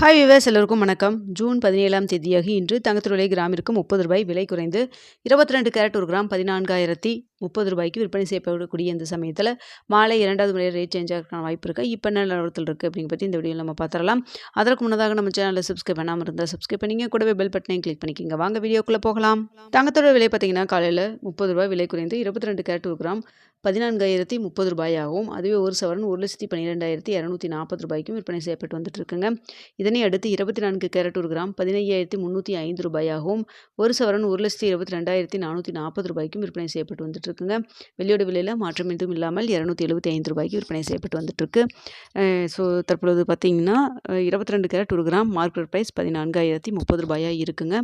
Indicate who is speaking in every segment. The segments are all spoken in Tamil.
Speaker 1: ஹாய் வியூவர்ஸ், எல்லோருக்கும் வணக்கம். ஜூன் 17ஆம் தேதியாக இன்று தங்கத்தின் விலை கிராமிற்கு ₹30 விலை குறைந்து 22 கேரட் ஒரு கிராம் 14,030 விற்பனை செய்யப்படக்கூடிய இந்த சமயத்தில் மாலை 2வது முறை ரேட் சேஞ்ச் ஆகிறதுக்கான வாய்ப்பு இருக்குது. இப்போ என்ன நிலவரத்தில் இருக்குது அப்படிங்க பற்றி இந்த வீடியோவில் நம்ம பார்த்துடலாம். அதற்கு முன்னதாக நம்ம சேனலில் சப்ஸ்கிரைப் பண்ணாமல் இருந்தால் சப்ஸ்கிரைப் பண்ணிங்க, கூடவே பெல் பட்டனையும் கிளிக் பண்ணிக்கோங்க. வாங்க வீடியோக்குள்ளே போகலாம். தங்கத்தோட விலை பார்த்தீங்கன்னா காலையில் ₹30 விலை குறைந்து 22 கேரட் ஒரு கிராம் 14,030 ஆகும். அதுவே ஒரு சவரன் 1,12,240 விற்பனை செய்யப்பட்டு வந்துட்டு இருக்குங்க. இதனை அடுத்து 24 கேரட் ஒரு கிராம் 15,305 ஆகவும், ஒரு சவரன் 1,22,440 விற்பனை செய்யப்பட்டு வந்துட்டு இருக்குங்க. வெள்ளியோட விலையில் மாற்றம் எதுவும் இல்லாமல் ₹275 விற்பனை செய்யப்பட்டு வந்துட்டு இருக்கு. ஸோ தற்பொழுது பார்த்தீங்கன்னா 22 கேரட் ஒரு கிராம் மார்க்கெட் ப்ரைஸ் 14,030 இருக்குங்க.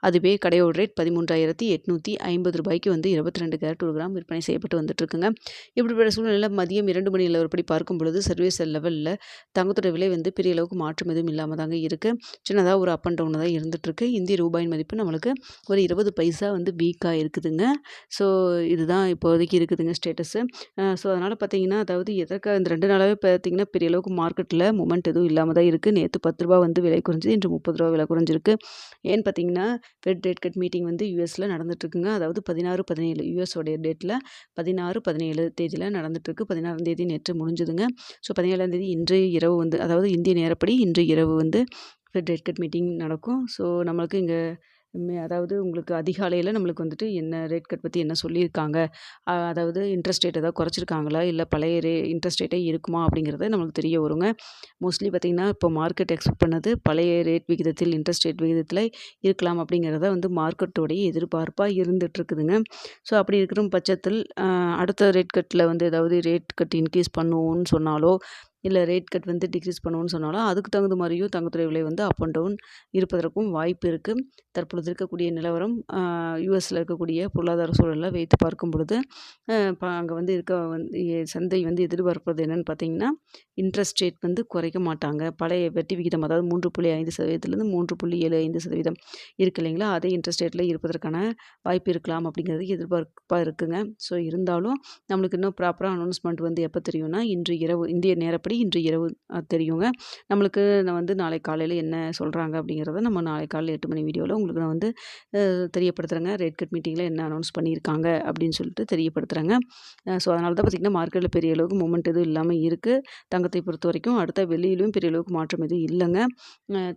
Speaker 1: அதுவே கடையோட ரேட் 13,850 வந்து 22 கேரட் ஒரு கிராம் விற்பனை செய்யப்பட்டு வந்துட்டு இருக்குங்க. இப்படிப்பட்ட சூழ்நிலையில் மதியம் 2 மணி நிலவரப்படி பார்க்கும் பொழுது சர்வீஸ் லெவலில் தங்கத்தோட விலை வந்து பெரிய அளவுக்கு மாற்றம் எதுவும் இல்லாமல் தாங்க இருக்குது. சின்னதாக ஒரு அப் அண்ட் டவுன் தான் இருந்துகிட்ருக்கு. இந்திய ரூபாயின் மதிப்பு நம்மளுக்கு ஒரு 20 பைசா வந்து வீக்காக இருக்குதுங்க. ஸோ இதுதான் இப்போதைக்கு இருக்குதுங்க ஸ்டேட்டஸு. ஸோ அதனால் பார்த்தீங்கன்னா, அதாவது எதற்காக இந்த 2 நாளாகவே பார்த்தீங்கன்னா பெரிய அளவுக்கு மார்க்கெட்டில் மூமெண்ட் எதுவும் இல்லாமல் தான் இருக்குது. நேற்று ₹10 வந்து விலை குறைஞ்சி, இன்று ₹30 விலை குறைஞ்சிருக்கு. ஏன்னு பார்த்தீங்கன்னா, ஃபெட் ரேட் கட் மீட்டிங் வந்து யூஎஸில் நடந்துட்டுருக்குங்க. அதாவது 16, 17 யூஎஸோடைய டேட்டில் 16, 17 தேதியில் நடந்துட்டுருக்கு. 16ஆம் தேதி நேற்று முடிஞ்சுதுங்க. ஸோ 17ஆம் தேதி இன்று இரவு வந்து, அதாவது இந்திய நேரப்படி இன்று இரவு வந்து ஃபெட் ரேட் கட் மீட்டிங் நடக்கும். ஸோ நம்மளுக்கு இங்கே அதாவது உங்களுக்கு அதிகாலையில் நம்மளுக்கு வந்துட்டு என்ன ரேட் கட் பற்றி என்ன சொல்லியிருக்காங்க, அதாவது இன்ட்ரெஸ்ட் ரேட் ஏதாவது குறைச்சிருக்காங்களா, இல்லை பழைய இன்ட்ரெஸ்ட் ரேட்டே இருக்குமா அப்படிங்கிறது நம்மளுக்கு தெரிய வருங்க. மோஸ்ட்லி பார்த்திங்கன்னா இப்போ மார்க்கெட் எக்ஸ்பெக்ட் பண்ணது பழைய ரேட் விகிதத்தில், இன்ட்ரெஸ்ட் ரேட் விகிதத்தில் இருக்கலாம் அப்படிங்கிறத வந்து மார்க்கெட்டோடைய எதிர்பார்ப்பாக இருந்துகிட்ருக்குதுங்க. ஸோ அப்படி இருக்கிற பட்சத்தில் அடுத்த ரேட் கட்டில் வந்து ஏதாவது ரேட் கட் இன்க்ரீஸ் பண்ணுவோன்னு சொன்னாலோ, இல்லை ரேட் கட் வந்து டிக்ரீஸ் பண்ணுவோன்னு சொன்னாலும் அதுக்கு தகுந்த மாதிரியும் தங்கத்துறை விலை வந்து அப் அண்ட் டவுன் இருப்பதற்கும் வாய்ப்பு இருக்குது. தற்பொழுது இருக்கக்கூடிய நிலவரம் யூஎஸில் இருக்கக்கூடிய பொருளாதார சூழலை வைத்து பார்க்கும் பொழுது அங்கே வந்து சந்தை வந்து எதிர்பார்ப்பது என்னென்னு பார்த்தீங்கன்னா, இன்ட்ரெஸ்ட் ரேட் வந்து குறைக்க மாட்டாங்க. பழைய வட்டி விகிதம், அதாவது 3.5%லேருந்து 3.75% இருக்கு இல்லைங்களா, அதே இன்ட்ரெஸ்ட் ரேட்டில் இருப்பதற்கான வாய்ப்பு இருக்கலாம் அப்படிங்கிறது எதிர்பார்ப்பாக இருக்குங்க. ஸோ இருந்தாலும் நம்மளுக்கு இன்னும் ப்ராப்பராக அனௌன்ஸ்மெண்ட் வந்து எப்போ தெரியும்னா, இன்று இரவு இந்திய நேரப்படி இன்று இரவு தெரியுங்க. நம்மளுக்கு நான் வந்து நாளை காலையில் என்ன சொல்கிறாங்க அப்படிங்கிறத நம்ம நாளை காலையில் 8 மணி வீடியோவில் உங்களுக்கு நான் வந்து தெரியப்படுத்துகிறேங்க. ரேட் கட் மீட்டிங்கில் என்ன அனௌன்ஸ் பண்ணியிருக்காங்க அப்படின்னு சொல்லிட்டு தெரியப்படுத்துகிறேங்க. ஸோ அதனால தான் பார்த்திங்கன்னா மார்க்கெட்டில் பெரிய அளவுக்கு மூமெண்ட் எதுவும் இல்லாமல் இருக்குது. தங்கத்தை பொறுத்த வரைக்கும் அடுத்த வெள்ளியிலும் பெரிய அளவுக்கு மாற்றம் எதுவும் இல்லைங்க.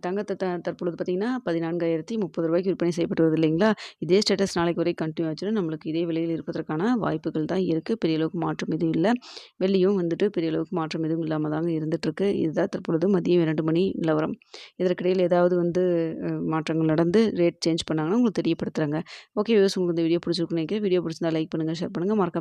Speaker 1: தங்கத்தை தற்பொழுது பார்த்திங்கன்னா 14,030 விற்பனை செய்யப்பட்டு வருது இல்லைங்களா. இதே ஸ்டேட்டஸ் நாளைக்கு வரை கண்டினியூ ஆச்சுன்னா நம்மளுக்கு இதே விலையில் இருப்பதற்கான வாய்ப்புகள் தான் இருக்குது. பெரிய அளவுக்கு மாற்றம் எதுவும் இல்லை. வெள்ளியும் வந்துட்டு பெரிய அளவுக்கு மாற்றம் எதுவும் இல்லாமல் தாங்க இருந்துகிட்ருக்கு. இதுதான் தற்பொழுது மதியம் 2 மணி நிலவரம். இதற்கிடையில் ஏதாவது வந்து மாற்றங்கள் நடந்து ரேட் சேஞ்ச் பண்ணாங்கன்னா உங்களுக்கு தெரியப்படுத்துகிறேங்க. ஓகே வியூவர்ஸ், உங்களுக்கு இந்த வீடியோ பிடிச்சிருக்குன்னு நினைக்கிறேன். வீடியோ பிடிச்சிருந்தா லைக் பண்ணுங்கள், ஷேர் பண்ணுங்கள், மறக்காம